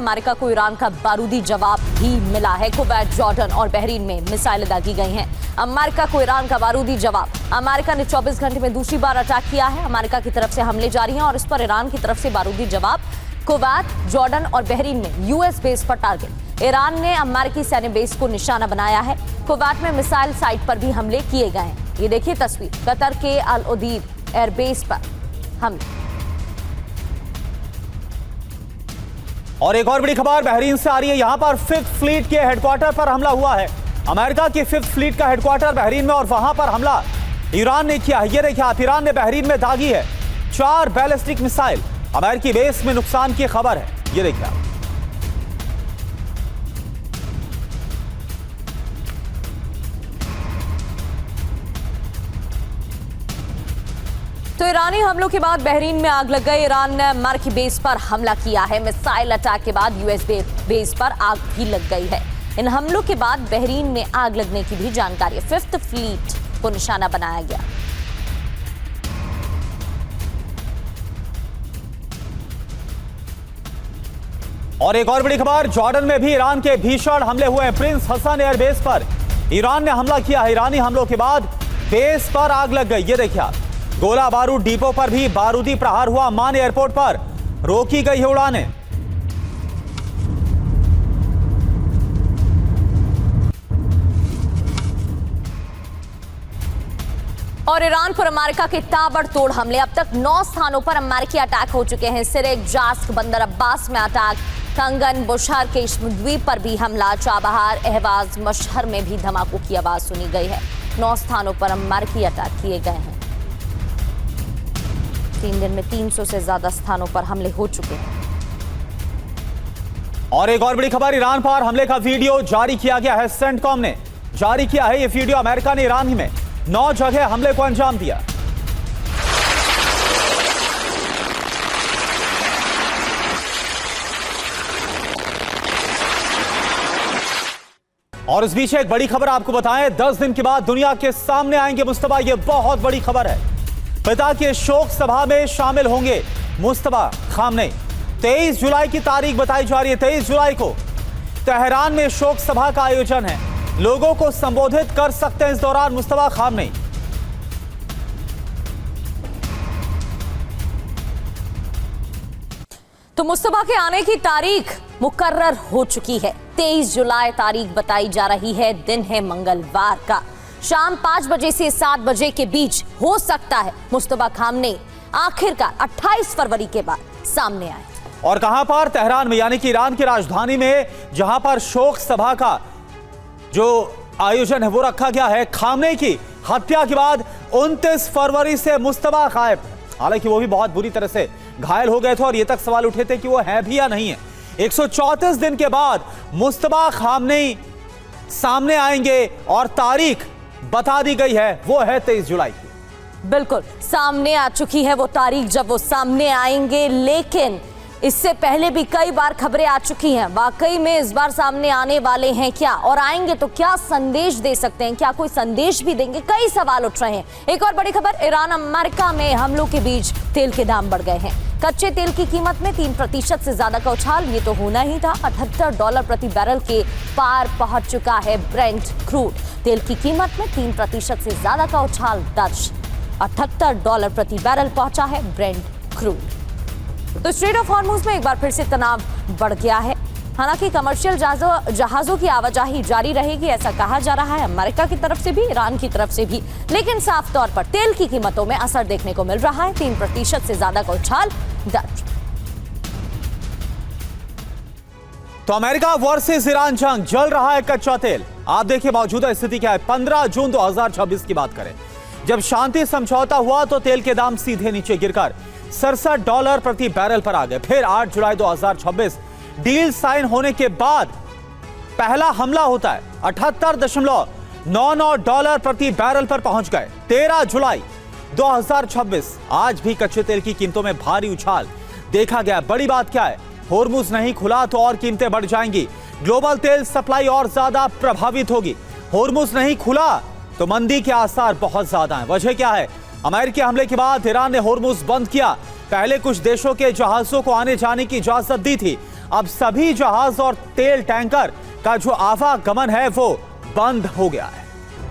America को Iran का बारूदी जवाब भी मिला है। कुवैत, जॉर्डन और बहरीन में मिसाइलें दागी गई हैं। अमेरिका को ईरान का बारूदी जवाब। अमेरिका ने 24 घंटे में दूसरी बार अटैक किया है। अमेरिका की तरफ से हमले जारी हैं और इस पर ईरान की तरफ से बारूदी जवाब। कुवैत, जॉर्डन और बहरीन में यूएस बेस पर टारगेट। ईरान ने अमेरिकी सैन्य बेस को निशाना बनाया है। कुवैत में मिसाइल साइट पर भी हमले किए गए हैं। ये देखिए तस्वीर, कतर के अल उदीद एयरबेस पर हमले। और एक और बड़ी खबर बहरीन से आ रही है। यहां पर 5th फ्लीट के हेडक्वार्टर पर हमला हुआ है। अमेरिका की 5th फ्लीट का हेडक्वार्टर बहरीन में और वहां पर हमला ईरान ने किया है। ये देखिए आप, ईरान ने बहरीन में दागी है 4 बैलिस्टिक मिसाइल। अमेरिकी बेस में नुकसान की खबर है। ये देखिए आप। तो ईरानी हमलों के बाद बहरीन में आग लग गई। ईरान ने अमेरिकी बेस पर हमला किया है। मिसाइल अटैक के बाद यूएस बेस पर आग भी लग गई है। इन हमलों के बाद बहरीन में आग लगने की भी जानकारी है। 5th फ्लीट को निशाना बनाया गया। और एक और बड़ी खबर, जॉर्डन में भी ईरान के भीषण हमले हुए हैं। प्रिंस हसन एयरबेस पर ईरान ने हमला किया है। ईरानी हमलों के बाद बेस पर आग लग गई। ये देखिए आप, गोला बारूद डिपो पर भी बारूदी प्रहार हुआ। मान एयरपोर्ट पर रोकी गई है उड़ानें। और ईरान पर अमेरिका के ताबड़तोड़ हमले। अब तक 9 स्थानों पर अमेरिकी अटैक हो चुके हैं। सिरिक, जास्क, बंदर अब्बास में अटैक। कंगन, बुशहर के द्वीप पर भी हमला। चाबहार, अहवाज, मशहर में भी धमाकों की आवाज सुनी गई है। 9 स्थानों पर अमेरिकी अटैक किए गए हैं। 3 दिन में 300 से ज्यादा स्थानों पर हमले हो चुके हैं। और एक और बड़ी खबर, ईरान पर हमले का वीडियो जारी किया गया है। सेंटकॉम ने जारी किया है ये वीडियो। अमेरिका ने ईरान में 9 जगह हमले को अंजाम दिया। और इस बीच एक बड़ी खबर आपको बताएं, 10 दिन के बाद दुनिया के सामने आएंगे मुस्तफा। ये बहुत बड़ी खबर है। पिता के शोक सभा में शामिल होंगे मुस्तफा खामनेई। 23 जुलाई की तारीख बताई जा रही है। 23 जुलाई को तेहरान में शोक सभा का आयोजन है। लोगों को संबोधित कर सकते हैं इस दौरान मुस्तफा खामनेई। तो मुस्तफा के आने की तारीख मुकर्रर हो चुकी है। 23 जुलाई तारीख बताई जा रही है। दिन है मंगलवार का। शाम 5 बजे से 7 बजे के बीच हो सकता है मुस्तफा खामनेई आखिरकार 28 फरवरी के बाद सामने आए। और कहां पर? तेहरान में, यानी कि ईरान की राजधानी में, जहां पर शोक सभा का जो आयोजन है वो रखा गया है। खामनेई की हत्या के बाद 29 फरवरी से मुस्तफा गायब। हालांकि वो भी बहुत बुरी तरह से घायल हो गए थे और ये तक सवाल उठे थे कि वो है भी या नहीं है। 134 दिन के बाद मुस्तफा खामनेई सामने आएंगे और तारीख बता दी गई है, वो है 23 जुलाई की। बिल्कुल सामने आ चुकी है वो तारीख जब वो सामने आएंगे। लेकिन इससे पहले भी कई बार खबरें आ चुकी हैं। वाकई में इस बार सामने आने वाले हैं क्या, और आएंगे तो क्या संदेश दे सकते हैं, क्या कोई संदेश भी देंगे? कई सवाल उठ रहे हैं। एक और बड़ी खबर, ईरान अमेरिका में हमलों के बीच तेल के दाम बढ़ गए हैं। कच्चे तेल की कीमत में 3% से ज्यादा का उछाल। ये तो होना ही था। $78 प्रति बैरल के पार पहुंच चुका है ब्रेंट क्रूड। तेल की कीमत में 3% से ज्यादा का उछाल दर्ज। $78 प्रति बैरल पहुंचा है ब्रेंट क्रूड। तो स्ट्रेट ऑफ हॉर्मुज में एक बार फिर से तनाव बढ़ गया है। हालांकि कमर्शियल जहाजों की आवाजाही जारी रहेगी, ऐसा कहा जा रहा है अमेरिका की तरफ से भी, ईरान की तरफ से भी। लेकिन साफ तौर पर तेल की कीमतों में असर देखने को मिल रहा है। 3% से ज्यादा का उछाल दर्ज। तो अमेरिका वर्सेस ईरान जंग, जल रहा है कच्चा तेल। आप देखिए मौजूदा स्थिति क्या है। 15 जून 2026 की बात करें, जब शांति समझौता हुआ तो तेल के दाम सीधे नीचे गिरकर $67 प्रति बैरल पर आ गए। फिर 8 जुलाई 2026 डील साइन होने के बाद पहला हमला होता है। $78.99 प्रति बैरल पर पहुंच गए। 13 जुलाई 2026 आज भी कच्चे तेल की कीमतों में भारी उछाल देखा गया। बड़ी बात क्या है? होर्मुज नहीं खुला तो और कीमतें बढ़ जाएंगी। ग्लोबल तेल सप्लाई और ज्यादा प्रभावित होगी। होर्मुज नहीं खुला तो मंदी के आसार बहुत ज्यादा हैं। वजह क्या है? अमेरिकी हमले के बाद ईरान ने होर्मुज बंद किया। पहले कुछ देशों के जहाजों को आने जाने की इजाजत दी थी। अब सभी जहाज और तेल टैंकर का जो आवागमन है वो बंद हो गया है।